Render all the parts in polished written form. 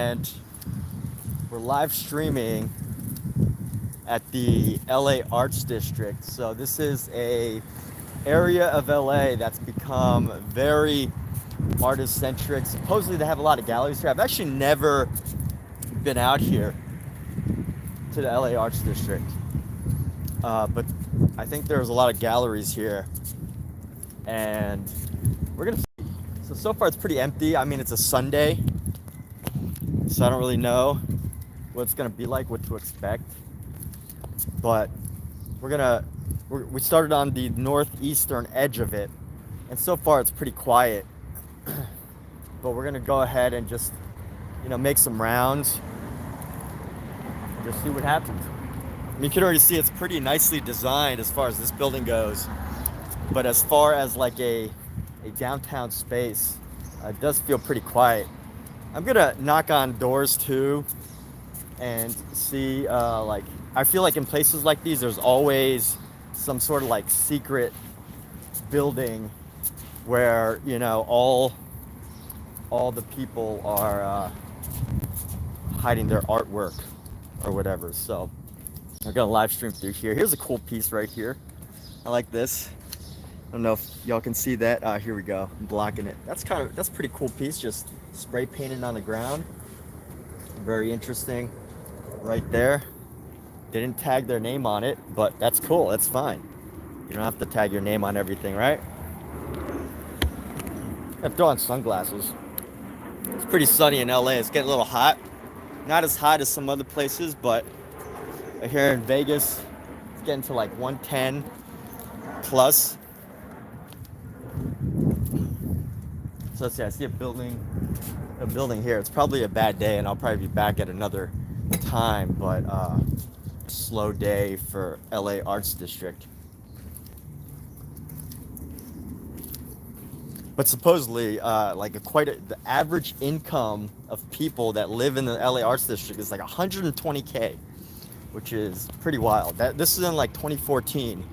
and we're live streaming at the LA Arts District. So this is a area of LA that's become very artist centric. Supposedly they have a lot of galleries here. I've actually never been out here to the LA Arts District, but I think there's a lot of galleries here, and we're gonna see. So far it's pretty empty. I mean, it's a Sunday, so I don't really know what it's gonna be like, what to expect. But we started on the northeastern edge of it, and so far it's pretty quiet. But we're gonna go ahead and just, make some rounds and just see what happens. I mean, you can already see it's pretty nicely designed as far as this building goes. But as far as like a downtown space, it does feel pretty quiet. I'm gonna knock on doors too and see, I feel like in places like these, there's always some sort of like secret building where, all the people are hiding their artwork or whatever. So I'm gonna live stream through here. Here's a cool piece right here. I like this. I don't know if y'all can see that. Here we go. I'm blocking it. That's a pretty cool piece. Just spray painted on the ground. Very interesting. Right there. They didn't tag their name on it, but that's cool. That's fine. You don't have to tag your name on everything, right? I have to throw on sunglasses. It's pretty sunny in LA. It's getting a little hot. Not as hot as some other places, but here in Vegas, it's getting to like 110 plus. So let's see, I see a building here. It's probably a bad day, and I'll probably be back at another time, but slow day for LA Arts District. But supposedly, the average income of people that live in the LA Arts District is like 120K, which is pretty wild. This is in like 2014,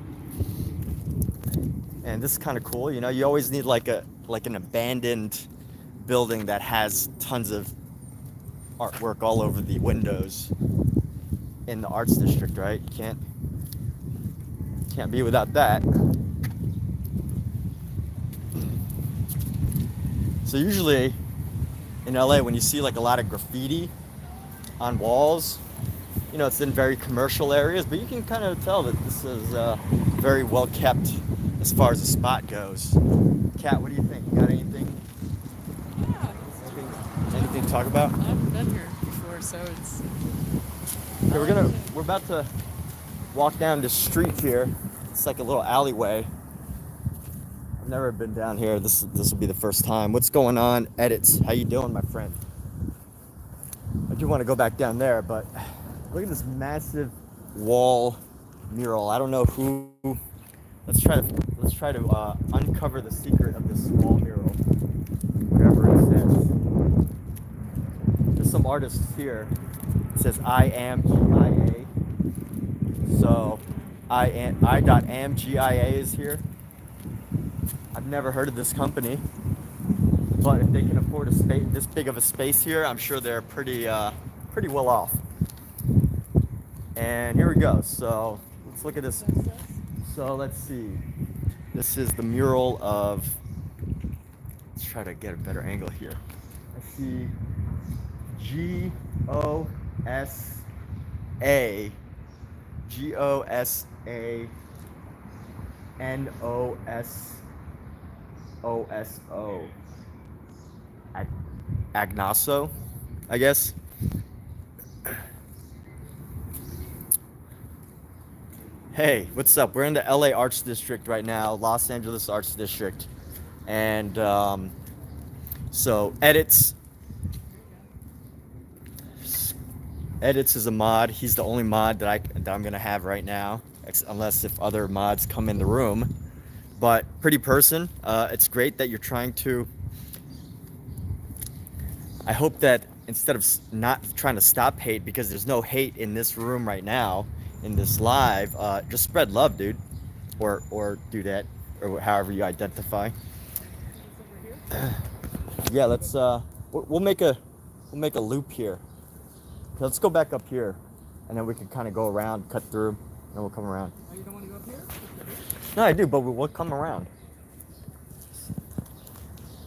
and this is kind of cool. You always need like an abandoned building that has tons of artwork all over the windows in the Arts District, right? You can't be without that. So usually in LA, when you see like a lot of graffiti on walls, it's in very commercial areas, but you can kind of tell that this is very well kept as far as the spot goes. Kat, what do you think? You got anything? Yeah. Anything to talk about? I've been here before, so it's. Okay, we're about to walk down the street here. It's like a little alleyway. I've never been down here. This will be the first time. What's going on, Edits? How you doing, my friend? I do want to go back down there, but look at this massive wall mural. I don't know who. Let's try to uncover the secret of this wall mural. Whatever it says. There's some artists here. It says I am GIA. So I.am.GIA is here. I've never heard of this company, but if they can afford this big of a space here, I'm sure they're pretty well off. And here we go. So let's look at this. So let's see. This is the mural of. Let's try to get a better angle here. I see GOSA NOSOSO. Agnoso, I guess. Hey, what's up? We're in the LA Arts District right now, Los Angeles Arts District. And so Edits is a mod. He's the only mod that I'm gonna have right now, unless if other mods come in the room. But pretty person. It's great that you're trying to. I hope that instead of not trying to stop hate, because there's no hate in this room right now, in this live, just spread love, dude, or do that, or however you identify. Yeah, let's we'll make a We'll make a loop here. Okay, let's go back up here, and then we can kind of go around, cut through, and then we'll come around. Oh, you don't want to go up here? No, I do, but we'll come around.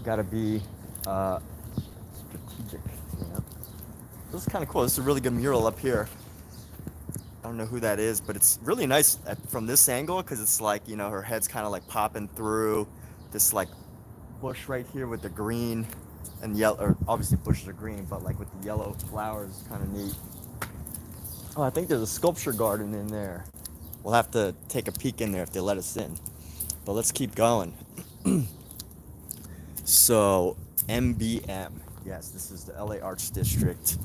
Gotta be strategic. You know? This is kind of cool. This is a really good mural up here. I don't know who that is, but it's really nice from this angle because it's like, you know, her head's kind of like popping through this like bush right here with the green and yellow, or obviously bushes are green, but like with the yellow flowers, kind of neat. Oh, I think there's a sculpture garden in there. We'll have to take a peek in there if they let us in. But let's keep going. So, MBM. Yes, this is the LA Arts District.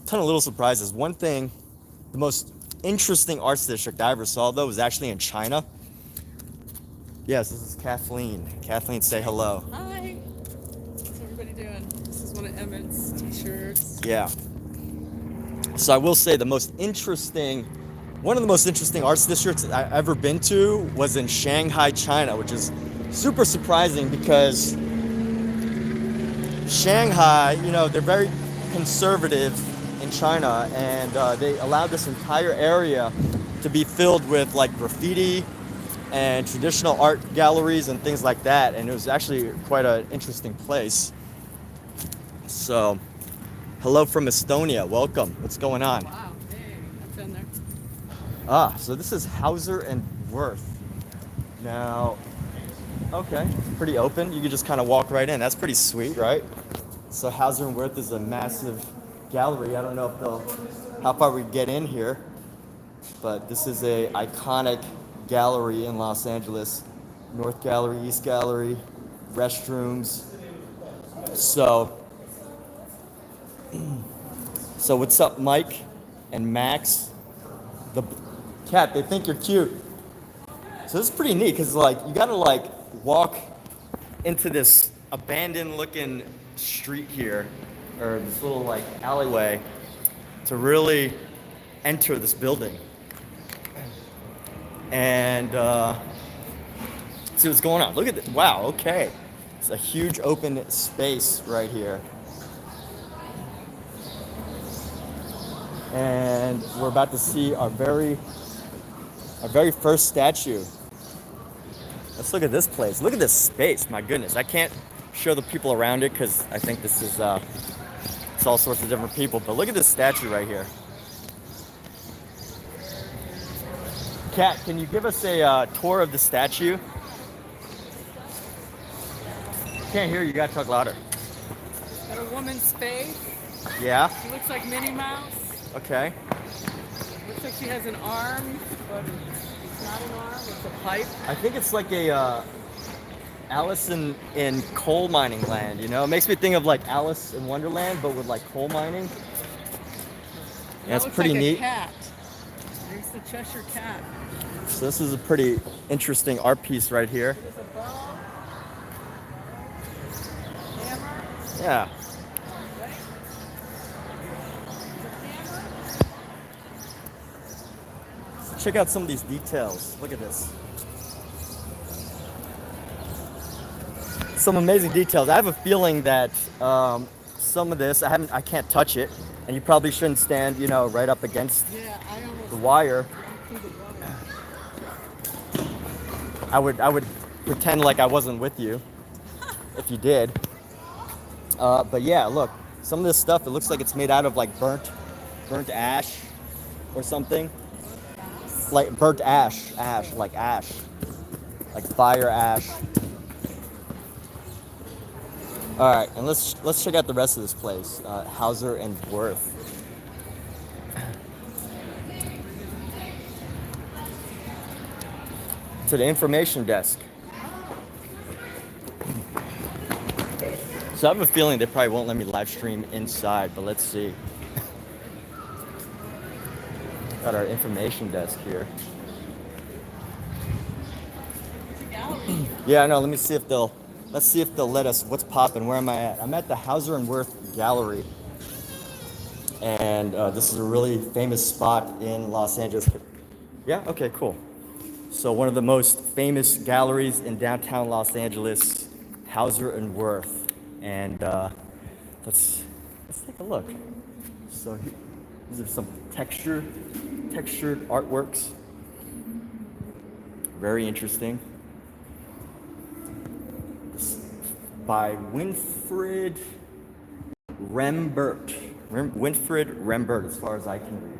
Ton of little surprises. One thing, the most interesting arts district I ever saw, though, was actually in China. Yes, this is Kathleen. Kathleen, say hello. Hi. What's everybody doing? This is one of Emmett's t-shirts. Yeah. So I will say one of the most interesting arts districts I've ever been to was in Shanghai, China, which is super surprising because Shanghai, you know, they're very conservative in China, and they allowed this entire area to be filled with like graffiti and traditional art galleries and things like that, and it was actually quite an interesting place. So, hello from Estonia, welcome. What's going on? Wow. Hey, I've been there. Ah, so this is Hauser and Wirth. Now, okay, it's pretty open. You can just kind of walk right in. That's pretty sweet, right? So Hauser and Wirth is a massive gallery. I don't know if how far we get in here, but this is a iconic gallery in Los Angeles. North Gallery, East Gallery, restrooms. So what's up, Mike and Max? The cat, they think you're cute. So this is pretty neat because like you gotta like walk into this abandoned looking street here, or this little like alleyway, to really enter this building and see what's going on. Look at this. Wow, okay. It's a huge open space right here. And we're about to see our very first statue. Let's look at this place. Look at this space. My goodness, I can't show the people around it because I think this is it's all sorts of different people. But look at this statue right here. Kat, can you give us a tour of the statue? Can't hear you. You gotta talk louder. Got a woman's face. Yeah. She looks like Minnie Mouse. Okay. Looks like she has an arm, but it's not an arm. It's a pipe. I think it's like a Alice in coal mining land. You know, it makes me think of like Alice in Wonderland, but with like coal mining. Yeah, That it's looks pretty like neat. A cat. There's the Cheshire Cat. So this is a pretty interesting art piece right here. There's a bow. Hammer. Yeah. Right? Check out some of these details. Look at this. Some amazing details. I have a feeling that some of this, I can't touch it, and you probably shouldn't stand, you know, right up against Yeah, I almost the wire. see the water. I would pretend like I wasn't with you if you did. But yeah, look, some of this stuff, it looks like it's made out of like burnt ash or something. Like burnt ash, like fire ash. All right, and let's check out the rest of this place, Hauser and Wirth. To the information desk. So I have a feeling they probably won't let me live stream inside, but let's see. Got our information desk here. It's a gallery. Yeah, I know. Let's see if they'll let us. What's popping? Where am I at? I'm at the Hauser and Wirth Gallery, and this is a really famous spot in Los Angeles. Yeah. Okay. Cool. So one of the most famous galleries in downtown Los Angeles, Hauser and Wirth. And let's take a look. So these are some textured artworks. Very interesting. This by Winfried Rembert. Winfried Rembert, as far as I can read.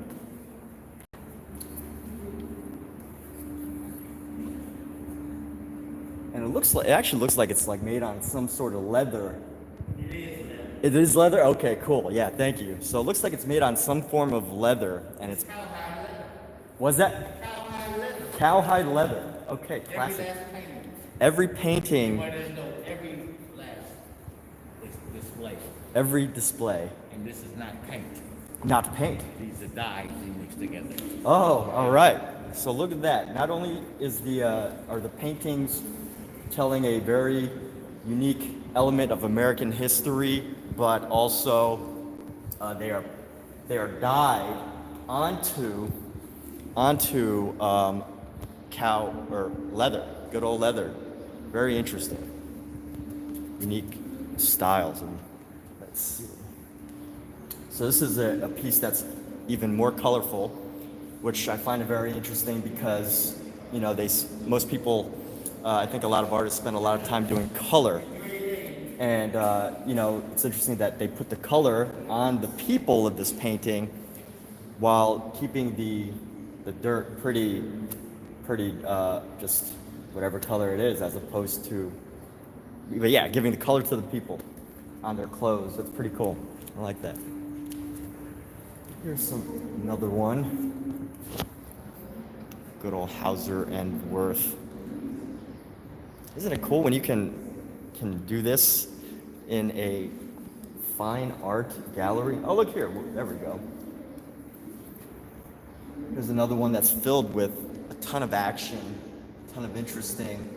And it actually looks like it's like made on some sort of leather. It is leather? Okay, cool. Yeah, thank you. So it looks like it's made on some form of leather, and it's. Was that? Cowhide leather. Cowhide leather. Okay, classic. Every painting, Well, there's no every last display, every display, and this is not paint. not paint. These are dyes you mix together. Oh, all right. So look at that. Not only is are the paintings telling a very unique element of American history, but also they are dyed onto cow or leather, good old leather. Very interesting, unique styles. And let's see. So this is a piece that's even more colorful, which I find very interesting because most people, I think a lot of artists spend a lot of time doing color. And it's interesting that they put the color on the people of this painting while keeping the dirt pretty just whatever color it is, as opposed to, but yeah, giving the color to the people on their clothes. That's pretty cool. I like that. Here's another one. Good old Hauser and Wirth. Isn't it cool when you can do this in a fine art gallery? Oh, look here. There we go. Here's another one that's filled with a ton of action, a ton of interesting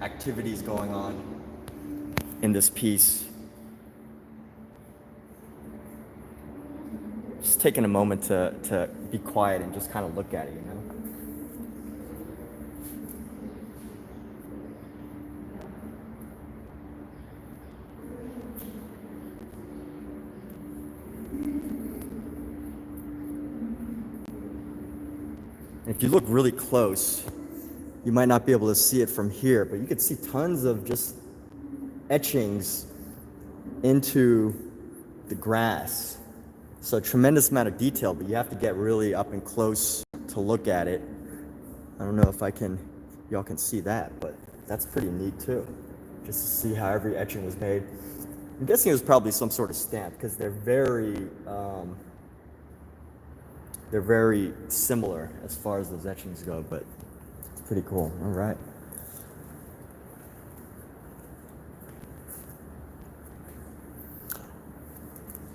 activities going on in this piece. Just taking a moment to be quiet and just kind of look at it, If you look really close, you might not be able to see it from here, but you could see tons of just etchings into the grass. So a tremendous amount of detail, but you have to get really up and close to look at it. I don't know if y'all can see that, but that's pretty neat too. Just to see how every etching was made. I'm guessing it was probably some sort of stamp because they're very similar as far as those etchings go, but it's pretty cool. All right.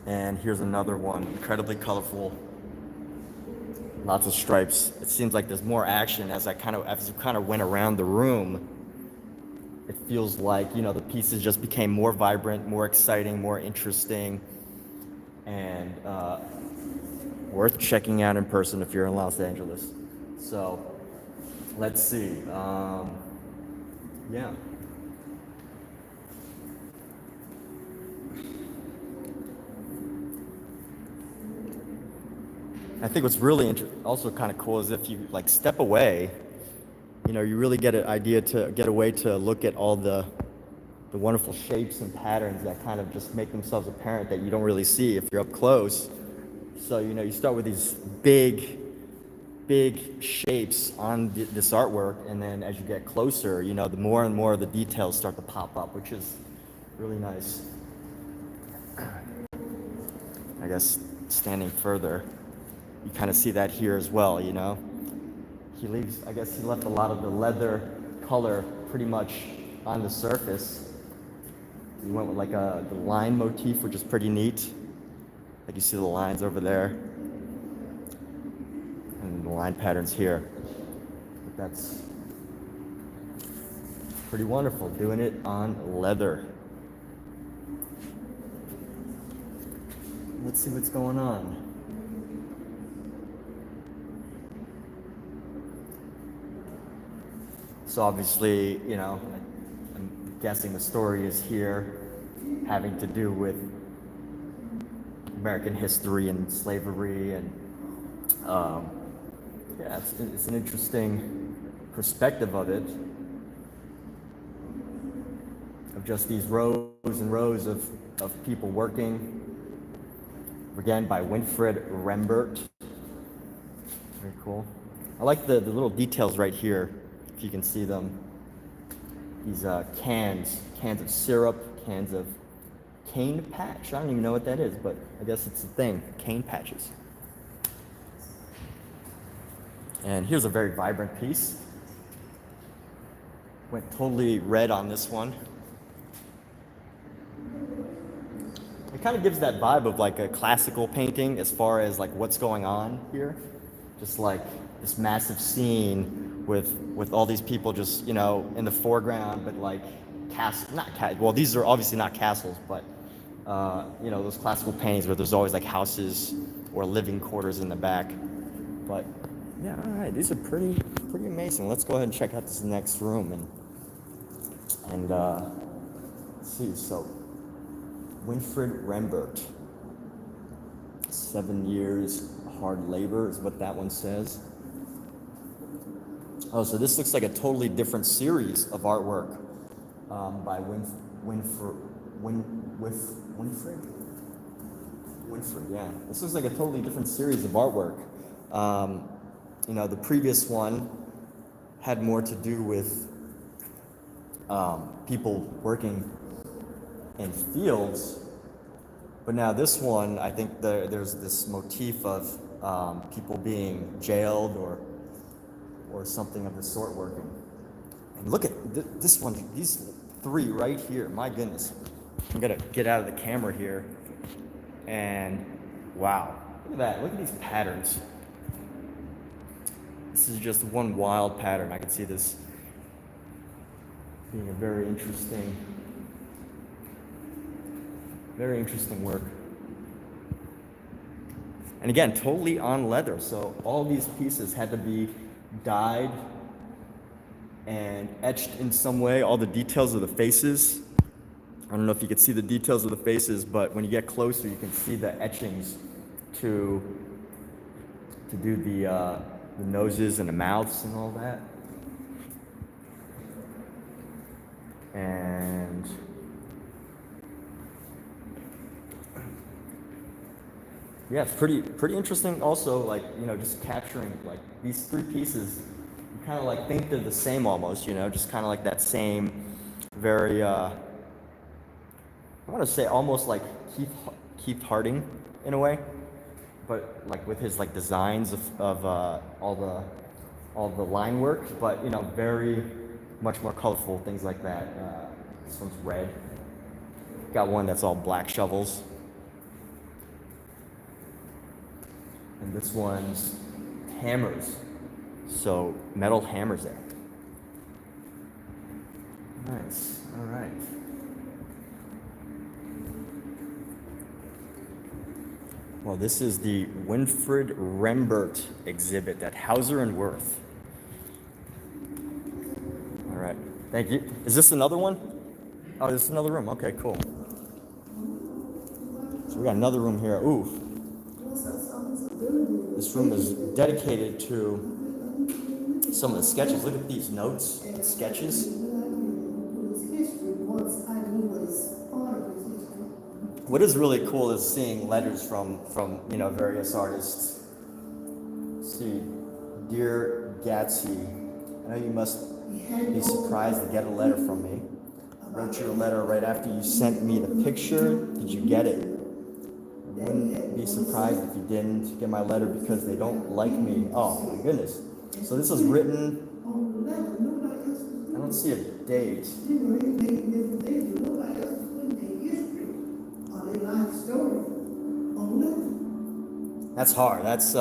And here's another one, incredibly colorful, lots of stripes. It seems like there's more action as you kind of went around the room. It feels like, the pieces just became more vibrant, more exciting, more interesting, and worth checking out in person if you're in Los Angeles. So, let's see. Yeah. I think what's really also kind of cool is if you step away, you really get an idea to get away to look at all the wonderful shapes and patterns that kind of just make themselves apparent that you don't really see if you're up close. So, you start with these big shapes on this artwork, and then as you get closer, the more and more of the details start to pop up, which is really nice. I guess standing further, you kind of see that here as well, I guess he left a lot of the leather color pretty much on the surface. He went with the line motif, which is pretty neat. Like you see the lines over there. And the line patterns here. But that's pretty wonderful, doing it on leather. Let's see what's going on. So obviously, I'm guessing the story is here. having to do with American history and slavery, and yeah, it's an interesting perspective of it, of just these rows and rows of people working, again by Winfried Rembert. Very cool. I like the little details right here, if you can see them. These cans of syrup, cans of cane patch. I don't even know what that is, but I guess it's a thing, cane patches. And here's a very vibrant piece. Went totally red on this one. It kind of gives that vibe of like a classical painting as far as like what's going on here. Just like this massive scene with all these people just, you know, in the foreground, but like well, these are obviously not castles, but you know, those classical paintings where there's always like houses or living quarters in the back. But yeah, all right, these are pretty amazing. Let's go ahead and check out this next room and let's see. So Winfried Rembert, 7 years hard labor is what that one says. Oh, so this looks like a totally different series of artwork by Winfried. Yeah, this looks like a totally different series of artwork. You know, the previous one had more to do with people working in fields, but now this one, I think there's this motif of people being jailed or something of the sort working. And look at this one, these three right here. My goodness, I'm gonna get out of the camera here, and wow, look at that. Look at these patterns. This is just one wild pattern. I can see this being a very interesting work. And again, totally on leather. So all these pieces had to be dyed and etched in some way. All the details of the faces. I don't know if you can see the details of the faces, but when you get closer, you can see the etchings to do the noses and the mouths and all that. And yeah, it's pretty interesting. Also, like, you know, just capturing like these three pieces. You kind of like think they're the same almost, you know, just kind of like that same very. I want to say almost like Keith Harding in a way, but like with his like designs of all the line work, but you know, very much more colorful things like that. This one's red. Got one that's all black shovels. And this one's hammers. So metal hammers there. Nice. All right. Well, this is the Winfried Rembert exhibit at Hauser and Wirth. All right. Thank you. Is this another one? Oh, this is another room. Okay, cool. So we got another room here. Ooh. This room is dedicated to some of the sketches. Look at these notes and sketches. What is really cool is seeing letters from you know, various artists. Let's see, dear Gatsby, I know you must be surprised to get a letter from me. I wrote you a letter right after you sent me the picture. Did you get it? Wouldn't be surprised if you didn't get my letter because they don't like me. Oh my goodness. So this was written, I don't see a date. That's hard. That's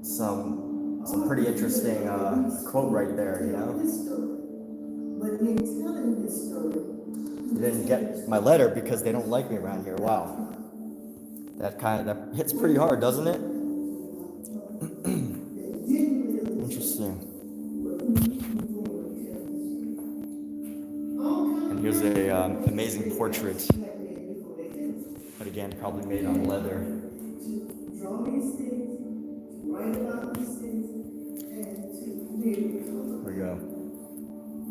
some pretty interesting quote right there, you know? You didn't get my letter because they don't like me around here. Wow. That hits pretty hard, doesn't it? Interesting. And here's a some portraits. But again, probably made on leather. Draw these things, to write about these things, and to be able to talk Here we go.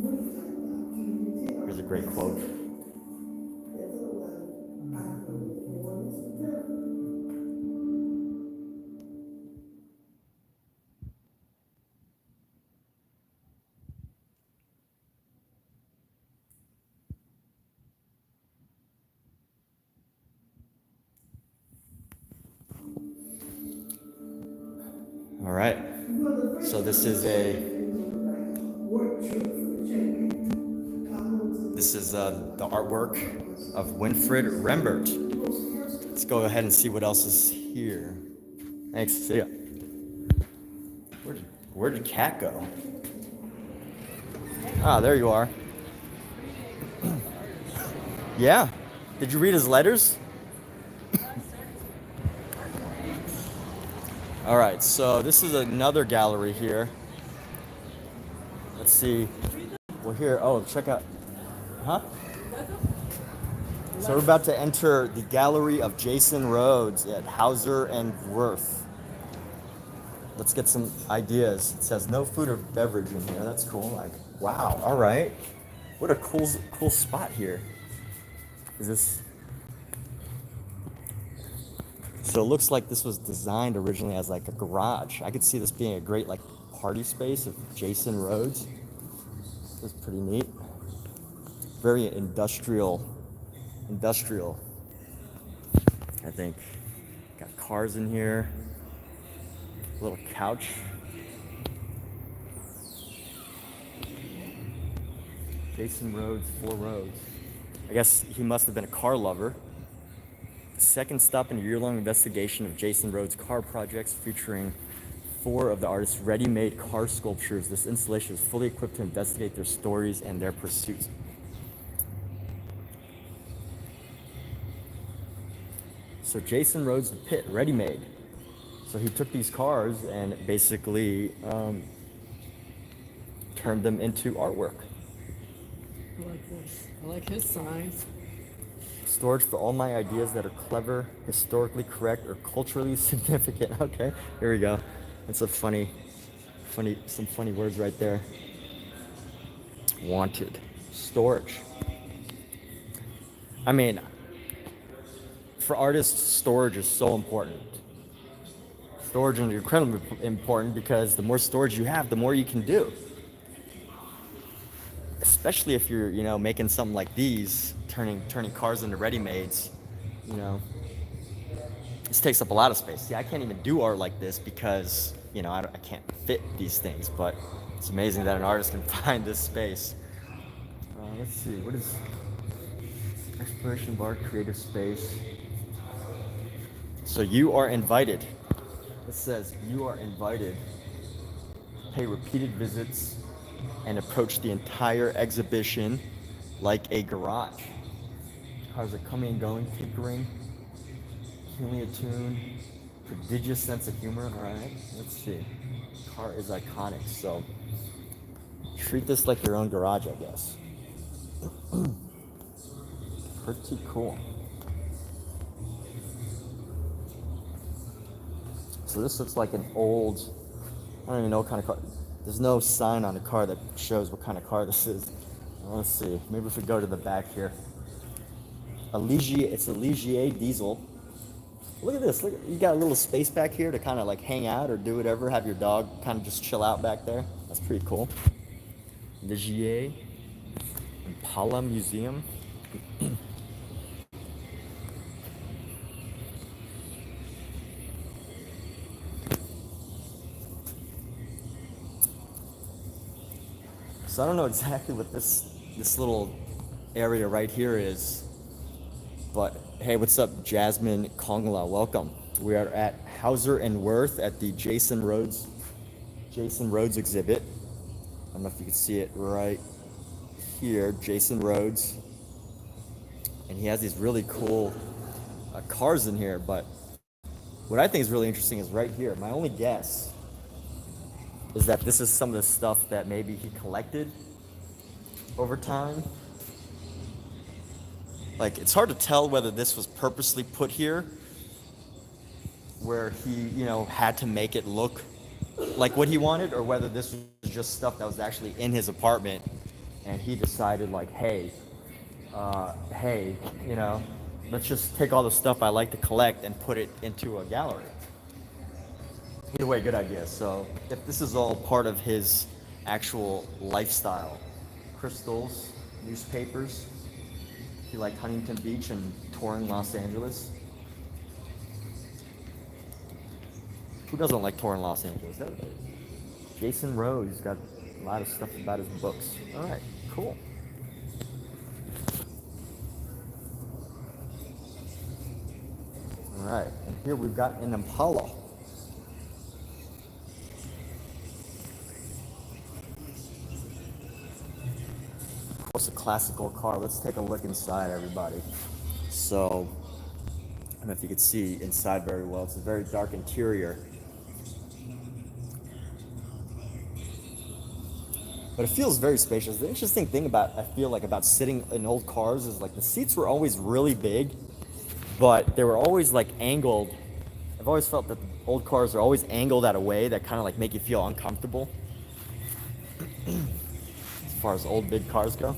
what are you talking about? Can you tell? Here's a great quote. That's what I don't know if you want us to tell. All right. So this is the artwork of Winfried Rembert. Let's go ahead and see what else is here. Thanks. See ya. Where did Cat go? Ah, there you are. Yeah. Did you read his letters? All right, so this is another gallery here. Let's see. Well, here, oh, check out. Huh? So we're about to enter the gallery of Jason Rhodes at Hauser and Wirth. Let's get some ideas. It says no food or beverage in here. That's cool. Like, wow. All right. What a cool spot here. Is this? So it looks like this was designed originally as like a garage. I could see this being a great like party space of Jason Rhodes. This is pretty neat. Very industrial, I think. Got cars in here. A little couch. Jason Rhodes, 4 Roads. I guess he must have been a car lover. Second stop in a year-long investigation of Jason Rhodes' car projects featuring 4 of the artist's ready-made car sculptures. This installation is fully equipped to investigate their stories and their pursuits. So Jason Rhodes' The Pit, ready-made. So he took these cars and basically turned them into artwork. I like this. I like his signs. Storage for all my ideas that are clever, historically correct, or culturally significant. Okay, here we go. It's a some funny words right there. Wanted. Storage. I mean, for artists, storage is so important. Storage is incredibly important because the more storage you have, the more you can do. Especially if you're, making something like these, turning cars into ready-mades, This takes up a lot of space. See, I can't even do art like this because, I can't fit these things, but it's amazing that an artist can find this space. Let's see, what is exploration of art, creative space? So you are invited. It says you are invited. Pay repeated visits and approach the entire exhibition like a garage. Cars are coming and going, tinkering, keenly attuned, prodigious sense of humor. All right, let's see. Car is iconic, so treat this like your own garage, I guess. Pretty cool. So this looks like an old, I don't even know what kind of car. There's no sign on the car that shows what kind of car this is. Let's see. Maybe if we go to the back here. It's a Ligier diesel. Look at this. Look, you got a little space back here to kind of like hang out or do whatever. Have your dog kind of just chill out back there. That's pretty cool. Ligier Impala Museum. So I don't know exactly what this little area right here is, but hey, what's up, Jasmine Kongla? Welcome. We are at Hauser and Wirth at the Jason Rhodes exhibit. I don't know if you can see it right here, Jason Rhodes, and he has these really cool cars in here. But what I think is really interesting is right here. My only guess is that this is some of the stuff that maybe he collected over time. Like, it's hard to tell whether this was purposely put here, where he, had to make it look like what he wanted, or whether this was just stuff that was actually in his apartment, and he decided, like, hey, let's just take all the stuff I like to collect and put it into a gallery. Either way, good idea. So if this is all part of his actual lifestyle, crystals, newspapers, he liked Huntington Beach and touring Los Angeles. Who doesn't like touring Los Angeles? Everybody. Jason Rhodes, he's got a lot of stuff about his books. All right, cool. All right, and here we've got an Impala. Of course, a classical car. Let's take a look inside, everybody. So, I don't know if you can see inside very well. It's a very dark interior. But it feels very spacious. The interesting thing about sitting in old cars is like the seats were always really big, but they were always like angled. I've always felt that the old cars are always angled at a way that kind of like make you feel uncomfortable. As far as old big cars go.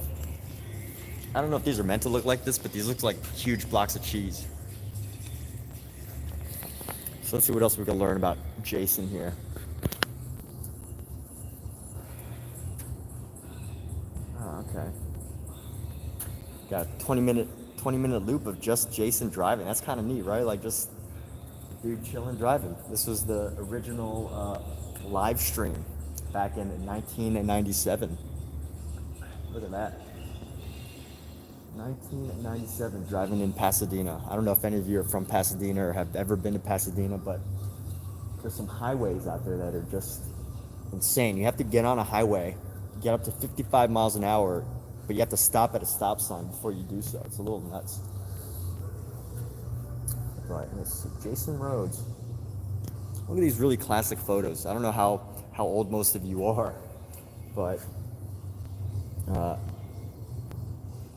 I don't know if these are meant to look like this, but these look like huge blocks of cheese. So let's see what else we can learn about Jason here. Oh, okay. Got a 20-minute loop of just Jason driving. That's kind of neat, right? Like just dude chilling driving. This was the original live stream back in 1997. Look at that. 1997, driving in Pasadena. I don't know if any of you are from Pasadena or have ever been to Pasadena, but there's some highways out there that are just insane. You have to get on a highway, get up to 55 miles an hour, but you have to stop at a stop sign before you do so. It's a little nuts. Right, let's see. Jason Rhodes. Look at these really classic photos. I don't know how old most of you are, but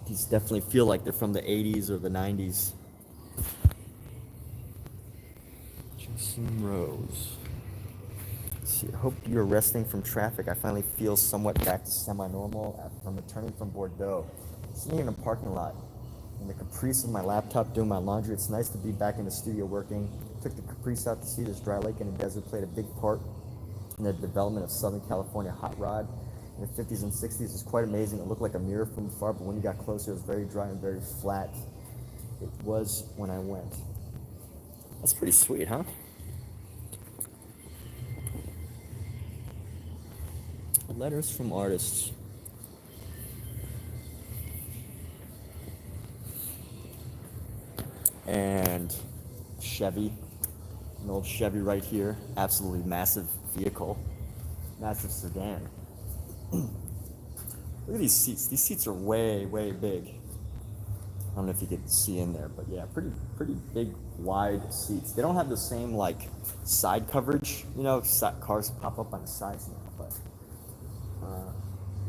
these definitely feel like they're from the 80s or the 90s. Jason Rhodes. Let's see, I hope you're resting from traffic. I finally feel somewhat back to semi-normal from returning from Bordeaux. Sitting in a parking lot in the Caprice of my laptop doing my laundry. It's nice to be back in the studio working. Took the Caprice out to see this dry lake in the desert, played a big part in the development of Southern California hot rod. In the 50s and 60s, it was quite amazing. It looked like a mirror from afar, but when you got closer, it was very dry and very flat. It was when I went. That's pretty sweet, huh? Letters from artists. And Chevy, an old Chevy right here. Absolutely massive vehicle, massive sedan. Look at these seats. These seats are way, way big. I don't know if you could see in there, but yeah, pretty big, wide seats. They don't have the same like side coverage, cars pop up on the sides now, but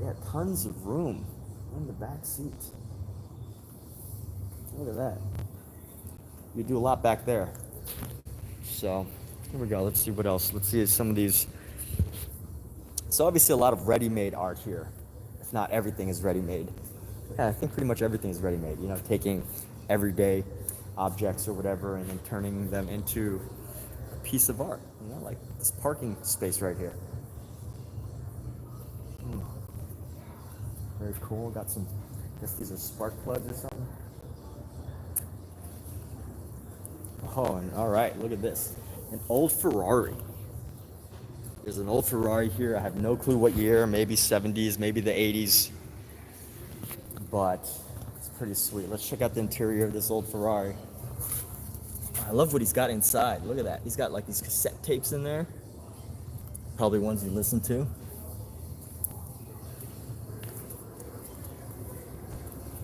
yeah, tons of room in the back seat. Look at that. You do a lot back there. So here we go. Let's see what else. Let's see some of these. So obviously a lot of ready-made art here. If not everything is ready-made. Yeah, I think pretty much everything is ready-made. Taking everyday objects or whatever and then turning them into a piece of art. Like this parking space right here. Very cool. Got some, I guess these are spark plugs or something. Oh, and all right, look at this. An old Ferrari. There's an old Ferrari here. I have no clue what year, maybe 70s, maybe the 80s. But it's pretty sweet. Let's check out the interior of this old Ferrari. I love what he's got inside. Look at that. He's got like these cassette tapes in there. Probably ones you listen to.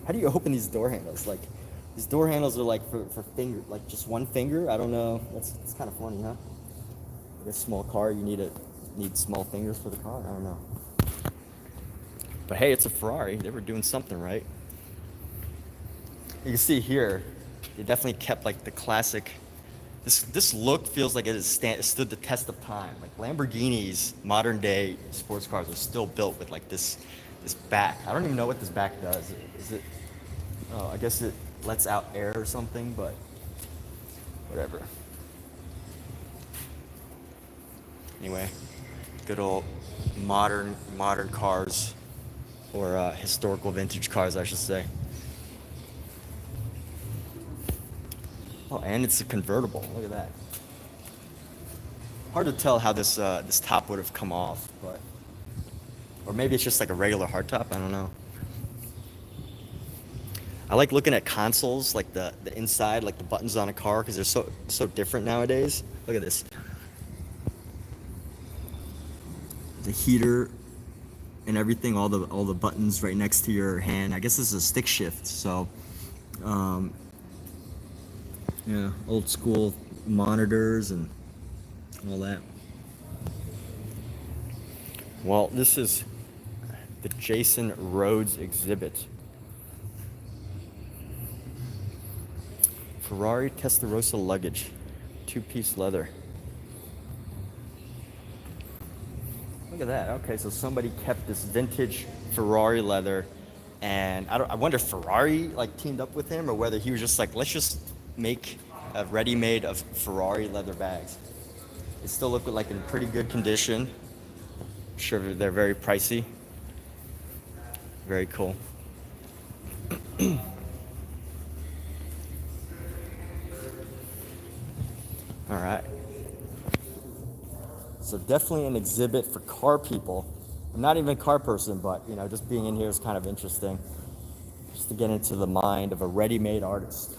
How do you open these door handles? Like, these door handles are like for finger, like just one finger. I don't know. That's kind of funny, huh? Like a small car, you need small fingers for the car. I don't know. But hey, it's a Ferrari. They were doing something right. You can see here, they definitely kept like the classic. This look feels like it stood the test of time. Like Lamborghinis, modern day sports cars are still built with like this back. I don't even know what this back does. Is it? Oh, I guess it lets out air or something, but whatever. Anyway, good old modern cars, or historical vintage cars, I should say. Oh, and it's a convertible. Look at that. Hard to tell how this top would have come off, but or maybe it's just like a regular hardtop. I don't know. I like looking at consoles, like the inside, like the buttons on a car, because they're so different nowadays. Look at this. The heater and everything, all the buttons right next to your hand. I guess this is a stick shift, so yeah, old school monitors and all that. Well, this is the Jason Rhodes exhibit. Ferrari Testarossa luggage, 2-piece leather. Look at that. Okay, so somebody kept this vintage Ferrari leather, and I wonder if Ferrari like teamed up with him, or whether he was just like, let's just make a ready-made of Ferrari leather bags. They still look like in pretty good condition. I'm sure they're very pricey. Very cool. All right. So definitely an exhibit for car people. I'm not even a car person, but you know, just being in here is kind of interesting. Just to get into the mind of a ready-made artist.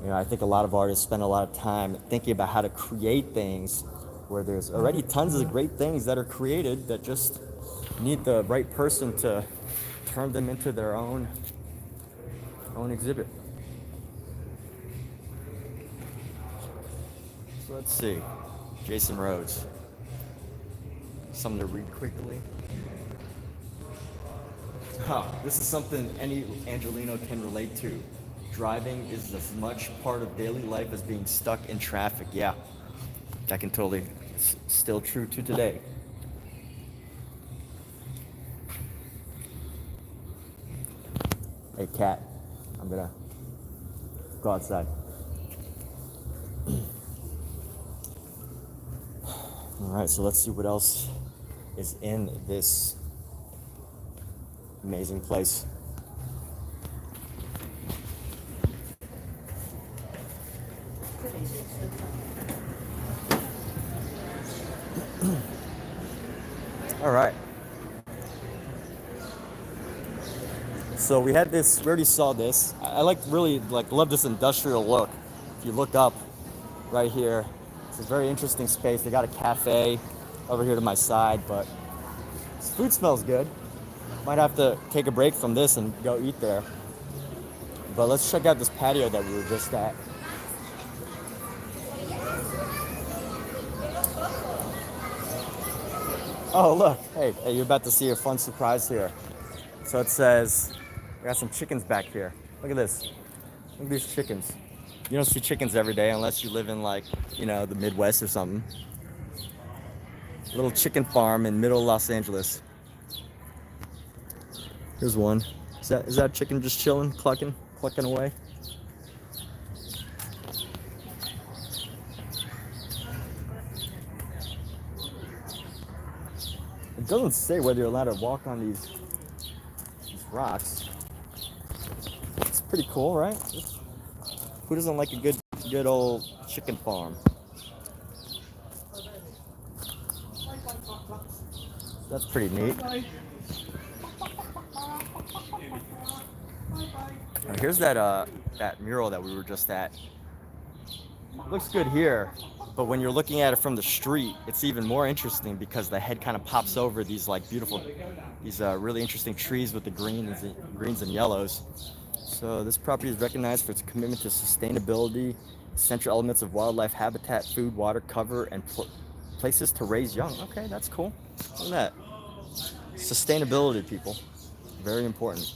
You know, I think a lot of artists spend a lot of time thinking about how to create things where there's already tons of great things that are created that just need the right person to turn them into their own exhibit. So let's see. Jason Rhodes. Something to read quickly. This is something any Angelino can relate to. Driving is as much part of daily life as being stuck in traffic. Yeah, that can totally, it's still true to today. Hey, cat, I'm gonna go outside. All right, so let's see what else is in this amazing place. All right. So we had this, we already saw this. I really love this industrial look. If you look up right here, it's a very interesting space. They got a cafe over here to my side, but this food smells good. Might have to take a break from this and go eat there. But let's check out this patio that we were just at. Oh, look. Hey, you're about to see a fun surprise here. So it says, we got some chickens back here. Look at this. Look at these chickens. You don't see chickens every day unless you live in the Midwest or something. Little chicken farm in middle Los Angeles. Here's one. Is that chicken just chilling, clucking away? It doesn't say whether you're allowed to walk on these rocks. It's pretty cool, right? Who doesn't like a good old chicken farm? That's pretty neat. Now here's that mural that we were just at. It looks good here, but when you're looking at it from the street, it's even more interesting because the head kind of pops over these beautiful, really interesting trees with the greens and yellows. So this property is recognized for its commitment to sustainability, essential elements of wildlife habitat, food, water, cover, and places to raise young. Okay, that's cool. Look at that. Sustainability, people. Very important.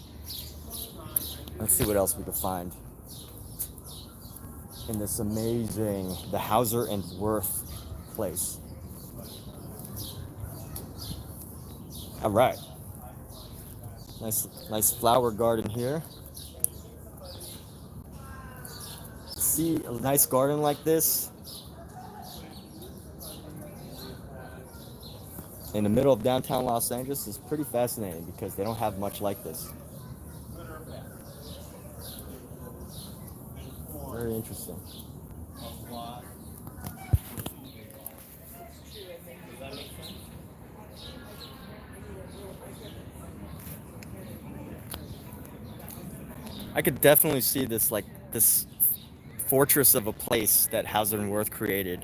Let's see what else we can find in this amazing, the Hauser and Wirth place. All right. Nice flower garden here. See a nice garden like this in the middle of downtown Los Angeles is pretty fascinating because they don't have much like this. Very interesting. I could definitely see this, like this fortress of a place that Hauser and Wirth created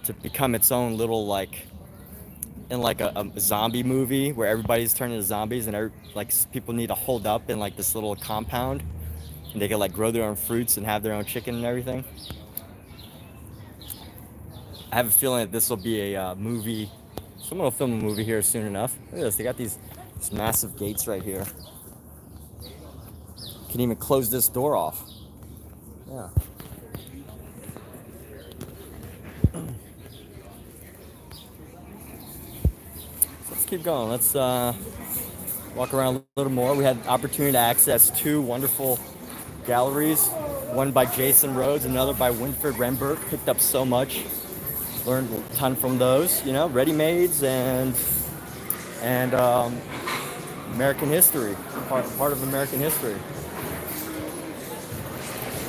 to become its own little, like in like a zombie movie where everybody's turning into zombies and people need to hold up in like this little compound and they can like grow their own fruits and have their own chicken and everything. I have a feeling that this will be a movie. Someone will film a movie here soon enough. Look at this. They got these massive gates right here. Can even close this door off. Yeah. Let's keep going. Let's walk around a little more. We had the opportunity to access two wonderful galleries. One by Jason Rhodes, another by Winfried Rembert. Picked up so much. Learned a ton from those, you know, ready-mades and American history, part of American history.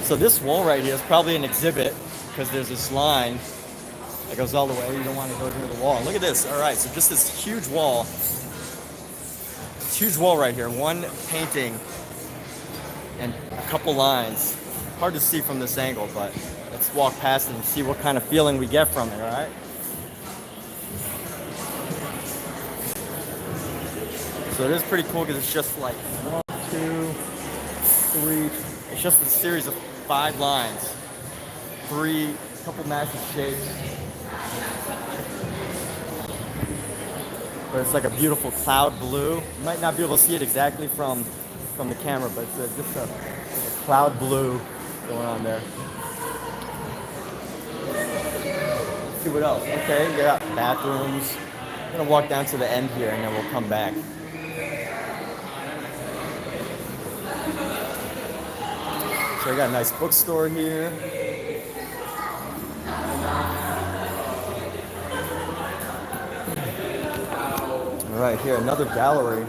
So this wall right here is probably an exhibit because there's this line that goes all the way. You don't want to go near the wall. And look at this. All right, so just this huge wall right here. One painting and a couple lines. Hard to see from this angle, but let's walk past it and see what kind of feeling we get from it, all right? So it is pretty cool because it's just like 1, 2, 3. It's just a series of 5 lines. 3, couple massive shapes. But it's like a beautiful cloud blue. You might not be able to see it exactly from the camera, but it's just a cloud blue going on there. Let's see what else. Okay, we got bathrooms. I'm gonna walk down to the end here and then we'll come back. So I got a nice bookstore here. All right, here, another gallery.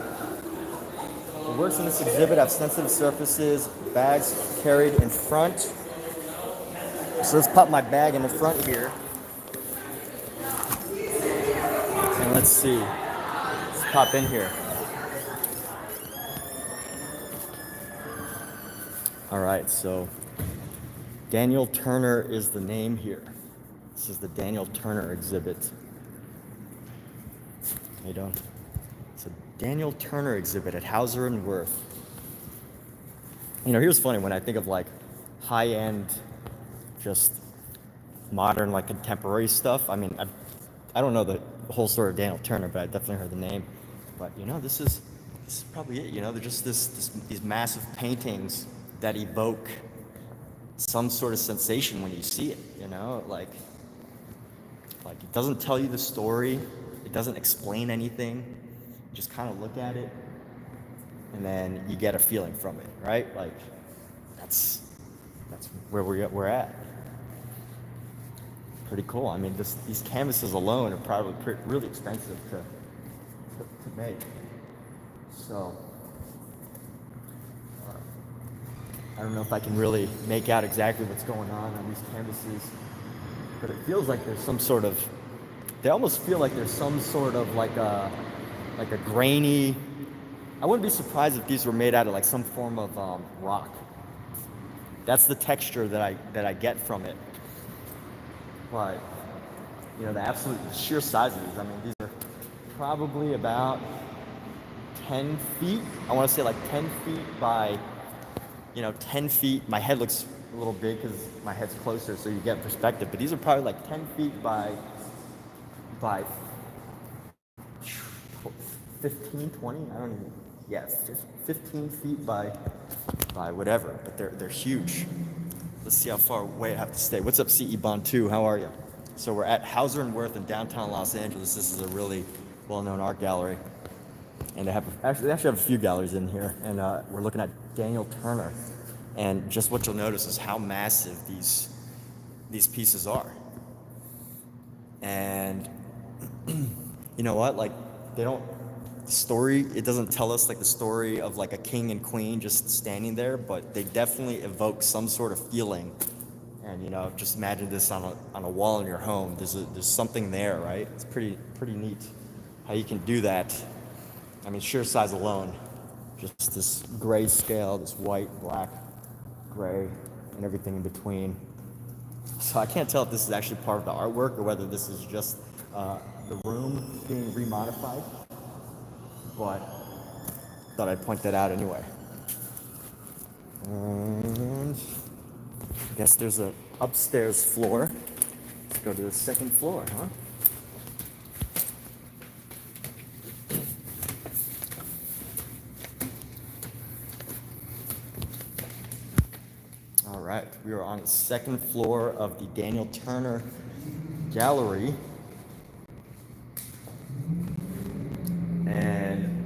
The works in this exhibit have sensitive surfaces, bags carried in front. So let's pop my bag in the front here. And let's see. Let's pop in here. All right, so Daniel Turner is the name here. This is the Daniel Turner exhibit. How you doing? It's a Daniel Turner exhibit at Hauser and Wirth. You know, here's funny when I think of like high-end, just modern, like contemporary stuff. I mean, I don't know the whole story of Daniel Turner, but I definitely heard the name. But you know, this is probably it. You know, they're just these massive paintings that evoke some sort of sensation when you see it. You know, like it doesn't tell you the story. It doesn't explain anything. You just kind of look at it, and then you get a feeling from it, right? Like that's where we're at. Pretty cool. I mean, these canvases alone are probably really expensive to make. So I don't know if I can really make out exactly what's going on these canvases, but it feels like there's some sort of. They almost feel like there's some sort of like a grainy. I wouldn't be surprised if these were made out of like some form of rock. That's the texture that I get from it. But you know, the absolute sheer size of these. I mean, these are probably about 10 feet. I want to say like 10 feet by, 10 feet. My head looks a little big because my head's closer, so you get perspective. But these are probably like 10 feet by 15, 20, I don't even, yes, 15 feet by by whatever, but they're huge. Let's see how far away I have to stay. What's up, CE Bond 2? How are you? So we're at Hauser and Wirth in downtown Los Angeles. This is a really well-known art gallery, and they actually have a few galleries in here. And we're looking at Daniel Turner, and just what you'll notice is how massive these pieces are. And you know what? Like, they don't. Story, it doesn't tell us like the story of like a king and queen just standing there, but they definitely evoke some sort of feeling. And just imagine this on a wall in your home. There's something there, right? It's pretty neat how you can do that. I mean, sheer size alone, just this gray scale, this white, black, gray, and everything in between. So I can't tell if this is actually part of the artwork or whether this is just the room being remodified. But thought I'd point that out anyway. And I guess there's a upstairs floor. Let's go to the second floor, huh? All right, we are on the second floor of the Daniel Turner Gallery. And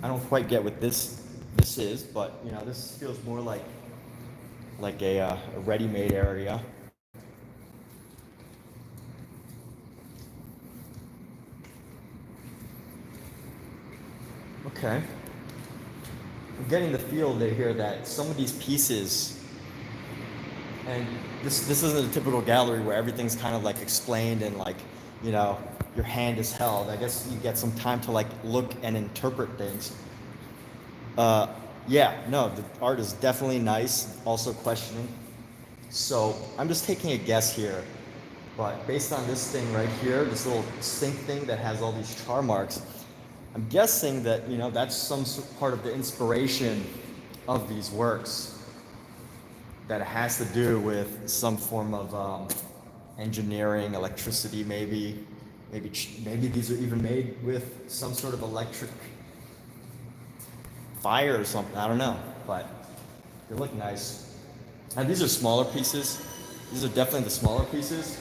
I don't quite get what this is, but this feels more like a ready-made area. Okay. I'm getting the feel here that some of these pieces, and this isn't a typical gallery where everything's kind of like explained and like, your hand is held. I guess you get some time to like look and interpret things. The art is definitely nice, also questioning. So I'm just taking a guess here, but based on this thing right here, this little sink thing that has all these char marks, I'm guessing that, that's some part of the inspiration of these works, that it has to do with some form of engineering, electricity, maybe these are even made with some sort of electric fire or something. I don't know, but they look nice. And these are smaller pieces. These are definitely the smaller pieces.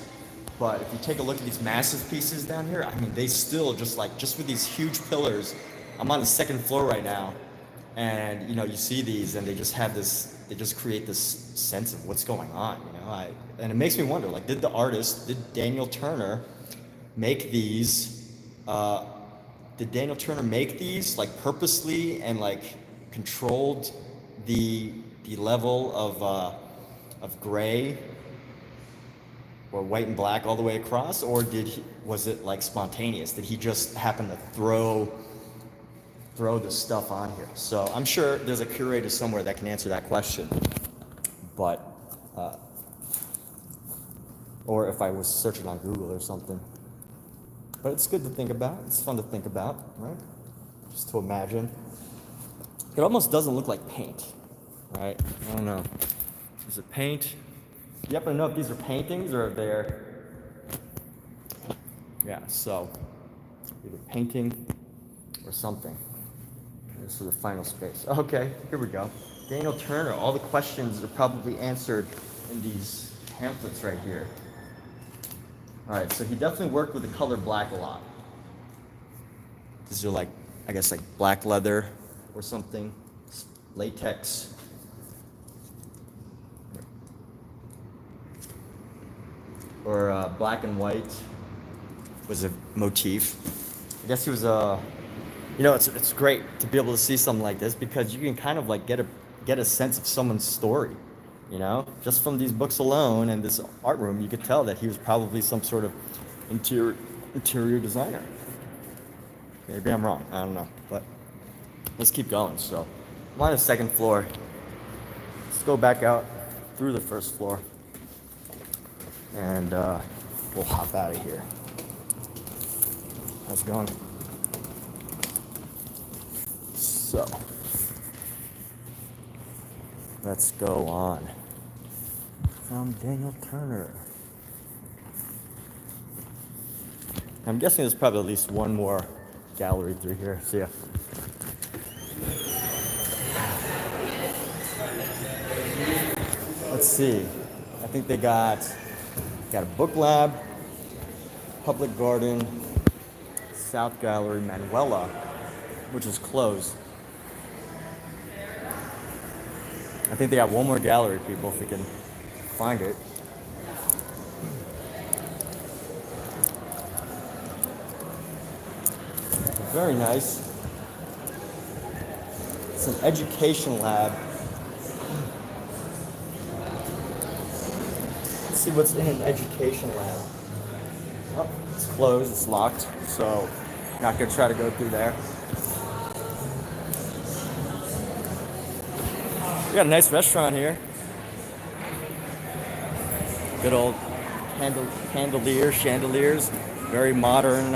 But if you take a look at these massive pieces down here, I mean, they still just with these huge pillars. I'm on the second floor right now, and you see these, and they just have this. They just create this sense of what's going on. And it makes me wonder, like, did Daniel Turner make these? Did Daniel Turner make these like purposely and like controlled the level of gray or white and black all the way across, or was it like spontaneous? Did he just happen to throw this stuff on here? So I'm sure there's a curator somewhere that can answer that question. But or if I was searching on Google or something. But it's good to think about. It's fun to think about, right? Just to imagine. It almost doesn't look like paint, right? I don't know. Is it paint? Yep, I don't know if these are paintings or if they're... Yeah, so either painting or something. This is the final space. Okay, here we go. Daniel Turner, all the questions are probably answered in these pamphlets right here. All right, so he definitely worked with the color black a lot. These are like, I guess like black leather or something, latex. Or black and white was a motif. I guess he was it's great to be able to see something like this because you can kind of like get a sense of someone's story. Just from these books alone and this art room, you could tell that he was probably some sort of interior designer. Maybe I'm wrong, I don't know, but let's keep going. So I'm on the second floor. Let's go back out through the first floor and we'll hop out of here. How's it going? So let's go on. From Daniel Turner. I'm guessing there's probably at least one more gallery through here. See ya. let's see. I think they got a book lab, public garden, South Gallery, Manuela, which is closed. I think they got one more gallery, people, if we can find it. Very nice. It's an education lab. Let's see what's in an education lab. Oh, it's closed, it's locked, so not gonna try to go through there. We got a nice restaurant here. Good old chandeliers, very modern,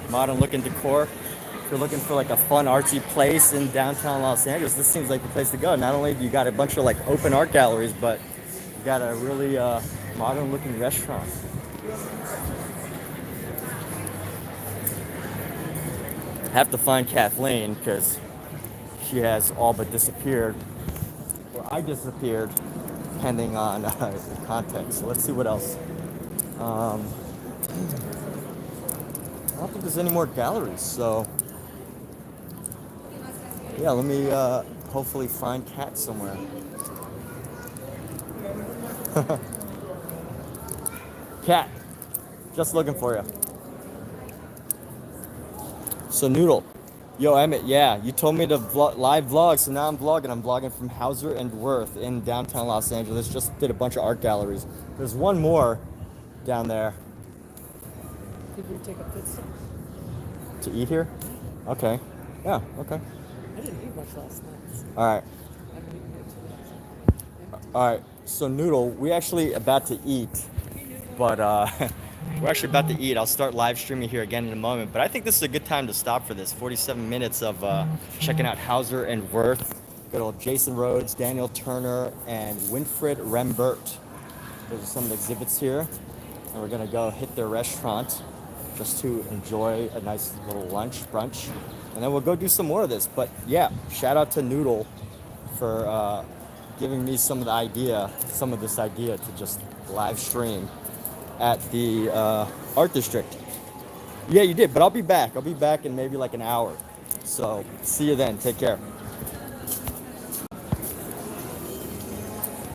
modern looking decor. If you're looking for like a fun artsy place in downtown Los Angeles, this seems like the place to go. Not only do you got a bunch of like open art galleries, but you got a really modern looking restaurant. Have to find Kathleen because she has all but disappeared. Or I disappeared, depending on the context. So let's see what else. I don't think there's any more galleries, so yeah, let me hopefully find Kat somewhere. Kat, just looking for you. So Noodle, yo Emmett, yeah, you told me to live vlog, so now I'm vlogging. I'm vlogging from Hauser and Wirth in downtown Los Angeles. Just did a bunch of art galleries. There's one more down there. Did we take a pit stop? To eat here? Okay. Yeah, okay. I didn't eat much last night. So Alright. I haven't eaten it too much. Alright. So Noodle, we actually about to eat, but we're actually about to eat. I'll start live streaming here again in a moment, but I think this is a good time to stop for this. 47 minutes of checking out Hauser and Wirth. Good old Jason Rhodes, Daniel Turner, and Winfried Rembert. Those are some of the exhibits here. And we're gonna go hit their restaurant just to enjoy a nice little lunch, brunch. And then we'll go do some more of this. But yeah, shout out to Noodle for giving me some of this idea to just live stream at the art district. Yeah, you did, but I'll be back. I'll be back in maybe like an hour. So see you then. Take care.